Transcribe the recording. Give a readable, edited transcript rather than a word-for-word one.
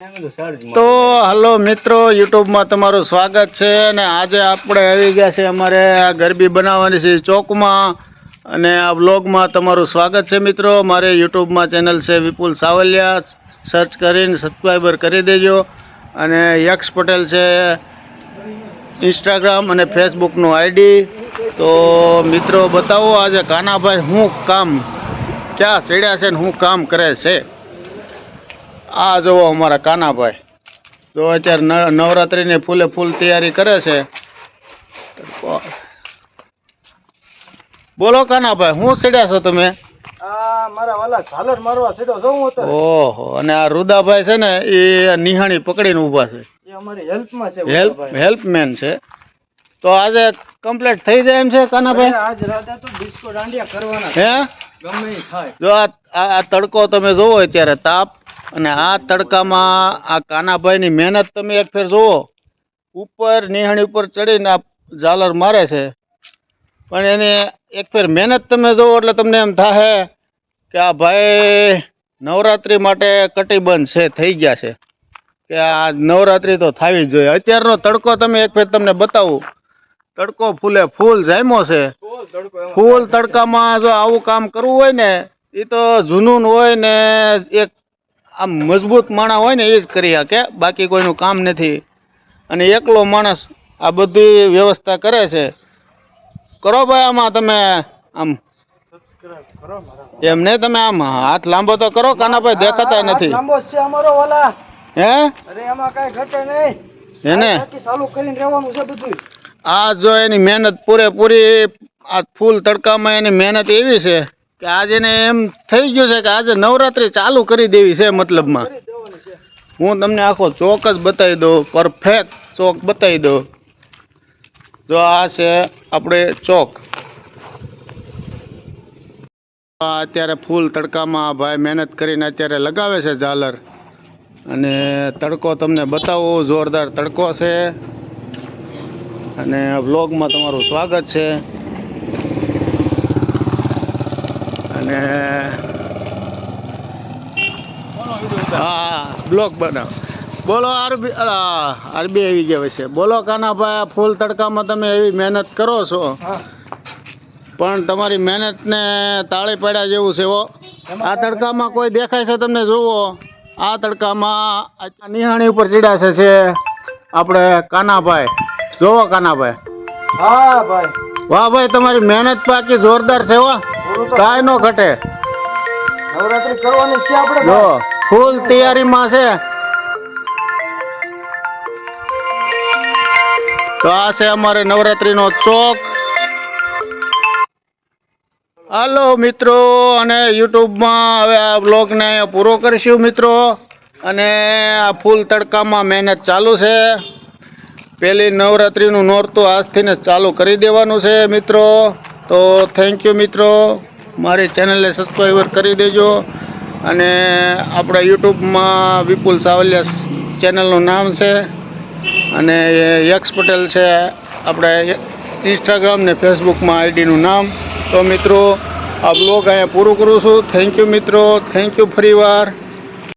તો હલો મિત્રો, યુટ્યુબમાં તમારું સ્વાગત છે અને આજે આપણે આવી ગયા છે અમારે આ ગરબી બનાવવાની છે ચોકમાં અને આ વ્લોગમાં તમારું સ્વાગત છે મિત્રો. મારે યુટ્યુબમાં ચેનલ છે વિપુલ સાવલિયા, સર્ચ કરીને સબસ્ક્રાઈબર કરી દેજો. અને યક્ષ પટેલ છે ઇન્સ્ટાગ્રામ અને ફેસબુકનું આઈડી. તો મિત્રો બતાવો આજે કાનાભાઈ શું કામ ક્યાં ચડ્યા છે ને શું કામ કરે છે. આ જુઓ અમારા કાનાભાઈ, જો અત્યારે નવરાત્રિની ફૂલે ફૂલ તૈયારી કરે છે. બોલો કાનાભાઈ, શું ચડ્યા છો તમે? ઓહો, અને આ રુદાભાઈ છે ને એ નિહાણી પકડીને ઊભા છે, હેલ્પમેન છે. તો આજે કમ્પ્લીટ થઈ જાય એમ છે કાનાભાઈ? હે, જો આ તડકો તમે જોવો અત્યારે તાપ, અને આ તડકામાં આ કાનાભાઈની મહેનત તમે એક ફેર જુઓ. ઉપર નિહાણી ઉપર ચડીને આ ઝાલર મારે છે, પણ એની એક ફેર મહેનત તમે જુઓ એટલે તમને એમ થાય કે આ ભાઈ નવરાત્રિ માટે કટિબંધ છે, થઈ ગયા છે કે આ નવરાત્રિ તો થવી જ જોઈએ. અત્યારનો તડકો તમે એક ફેર તમને બતાવું, તડકો ફૂલે ફૂલ જામ્યો છે. ફૂલ તડકામાં જો આવું કામ કરવું હોય ને, એ તો જુનૂન હોય ને એક આમ મજબૂત માણસ હોય ને એ જ કરી શકે, બાકી કોઈનું કામ નથી. અને એકલો માણસ આ બધી વ્યવસ્થા કરે છે. કરો ભાઈ, આમાં તમે આમ એમ નહીં, તમે આમ હાથ લાંબો તો કરો કાનાભાઈ, દેખાતા નથી. હે, એને આ જો એની મહેનત પૂરેપૂરી આ ફૂલ તડકામાં એની મહેનત એવી છે કે આજે એને એમ થઈ ગયું છે કે આજે નવરાત્રિ ચાલુ કરી દેવી છે. મતલબમાં હું તમને આખો ચોક જ બતાવી દઉં, પરફેક્ટ ચોક બતાવી દઉં. જો આ છે આપણે ચોક. અત્યારે ફૂલ તડકામાં ભાઈ મહેનત કરીને અત્યારે લગાવે છે ઝાલર, અને તડકો તમને બતાવું, જોરદાર તડકો છે. અને વ્લોગમાં તમારું સ્વાગત છે. અને હા, બ્લોગ બનાવ. બોલો આરબી આવી ગયા છે. બોલો કાનાભાઈ, ફૂલ તડકામાં તમે એવી મહેનત કરો છો, પણ તમારી મહેનતને તાળી પાડ્યા જેવું છે. આ તડકામાં કોઈ દેખાય છે તમને? જુઓ, આ તડકામાં નિહાણી ઉપર ચડ્યા છે આપણે કાનાભાઈ. જોવો કાનાભાઈ. હા ભાઈ, વાહ ભાઈ, તમારી મહેનત બાકી જોરદાર છે. કાંઈ નો ઘટે. નવરાત્રી કરવાની છે આપણે, જો ફૂલ તૈયારીમાં છે. તો આ છે અમારે નવરાત્રીનો ચોક. હાલો મિત્રો, અને યુટ્યુબમાં હવે આ બ્લોગને પૂરો કરીશું મિત્રો. અને આ ફૂલ તડકામાં મહેનત ચાલુ છે. પહેલી નવરાત્રિનું નોરતું આજથી જ ચાલુ કરી દેવાનું છે મિત્રો. તો થેન્ક યુ મિત્રો, મારી ચેનલને સબસ્ક્રાઈબર કરી દેજો. અને આપણા યુટ્યુબમાં વિપુલ સાવલિયા ચેનલનું નામ છે, અને યક્ષ પટેલ છે આપણે ઇન્સ્ટાગ્રામ ને ફેસબુકમાં આઈડીનું નામ. તો મિત્રો આ બ્લોગ અહીંયા પૂરું કરું છું. થેન્ક યુ મિત્રો, થેન્ક યુ ફરીવાર.